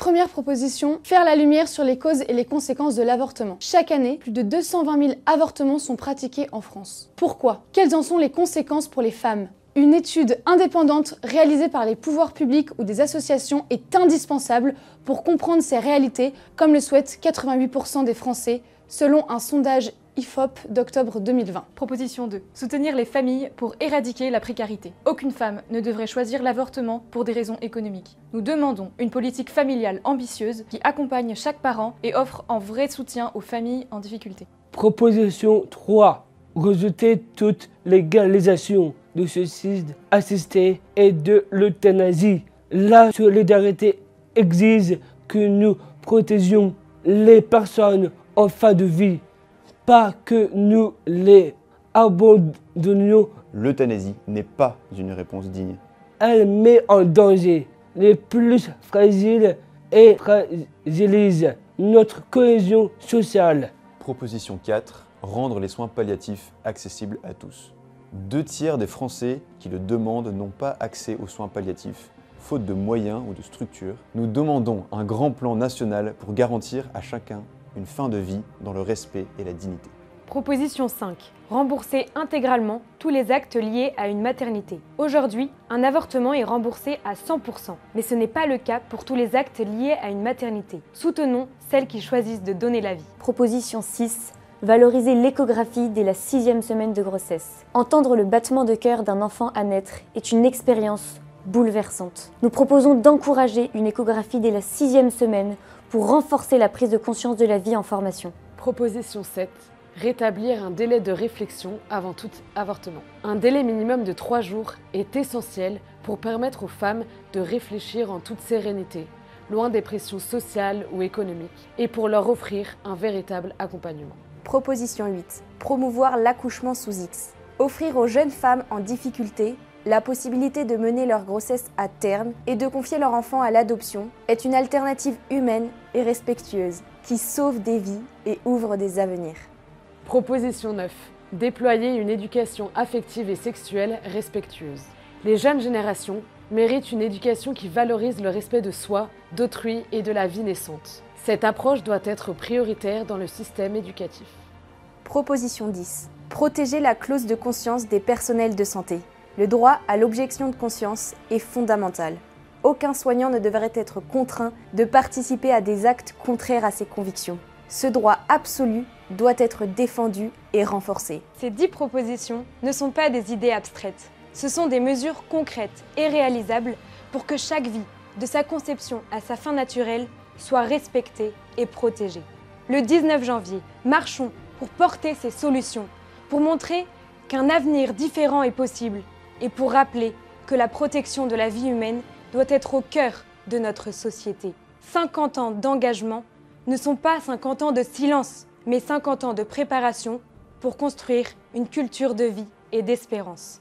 Première proposition, faire la lumière sur les causes et les conséquences de l'avortement. Chaque année, plus de 220 000 avortements sont pratiqués en France. Pourquoi? Quelles en sont les conséquences pour les femmes? Une étude indépendante réalisée par les pouvoirs publics ou des associations est indispensable pour comprendre ces réalités, comme le souhaitent 88% des Français, selon un sondage IFOP d'octobre 2020. Proposition 2. Soutenir les familles pour éradiquer la précarité. Aucune femme ne devrait choisir l'avortement pour des raisons économiques. Nous demandons une politique familiale ambitieuse qui accompagne chaque parent et offre un vrai soutien aux familles en difficulté. Proposition 3. Rejeter toute légalisation du suicide assisté et de l'euthanasie. La solidarité exige que nous protégions les personnes en fin de vie, pas que nous les abandonnions. L'euthanasie n'est pas une réponse digne. Elle met en danger les plus fragiles et fragilise notre cohésion sociale. Proposition 4. Rendre les soins palliatifs accessibles à tous. 2/3 des Français qui le demandent n'ont pas accès aux soins palliatifs, faute de moyens ou de structures. Nous demandons un grand plan national pour garantir à chacun une fin de vie dans le respect et la dignité. Proposition 5. Rembourser intégralement tous les actes liés à une maternité. Aujourd'hui, un avortement est remboursé à 100%, mais ce n'est pas le cas pour tous les actes liés à une maternité. Soutenons celles qui choisissent de donner la vie. Proposition 6. Valoriser l'échographie dès la 6e semaine de grossesse. Entendre le battement de cœur d'un enfant à naître est une expérience bouleversante. Nous proposons d'encourager une échographie dès la 6e semaine pour renforcer la prise de conscience de la vie en formation. Proposition 7. Rétablir un délai de réflexion avant tout avortement. Un délai minimum de 3 jours est essentiel pour permettre aux femmes de réfléchir en toute sérénité, loin des pressions sociales ou économiques, et pour leur offrir un véritable accompagnement. Proposition 8. Promouvoir l'accouchement sous X. Offrir aux jeunes femmes en difficulté la possibilité de mener leur grossesse à terme et de confier leur enfant à l'adoption est une alternative humaine et respectueuse qui sauve des vies et ouvre des avenirs. Proposition 9. Déployer une éducation affective et sexuelle respectueuse. Les jeunes générations méritent une éducation qui valorise le respect de soi, d'autrui et de la vie naissante. Cette approche doit être prioritaire dans le système éducatif. Proposition 10. Protéger la clause de conscience des personnels de santé. Le droit à l'objection de conscience est fondamental. Aucun soignant ne devrait être contraint de participer à des actes contraires à ses convictions. Ce droit absolu doit être défendu et renforcé. Ces 10 propositions ne sont pas des idées abstraites. Ce sont des mesures concrètes et réalisables pour que chaque vie, de sa conception à sa fin naturelle, soit respectée et protégée. Le 19 janvier, marchons pour porter ces solutions, pour montrer qu'un avenir différent est possible et pour rappeler que la protection de la vie humaine doit être au cœur de notre société. 50 ans d'engagement ne sont pas 50 ans de silence, mais 50 ans de préparation pour construire une culture de vie et d'espérance.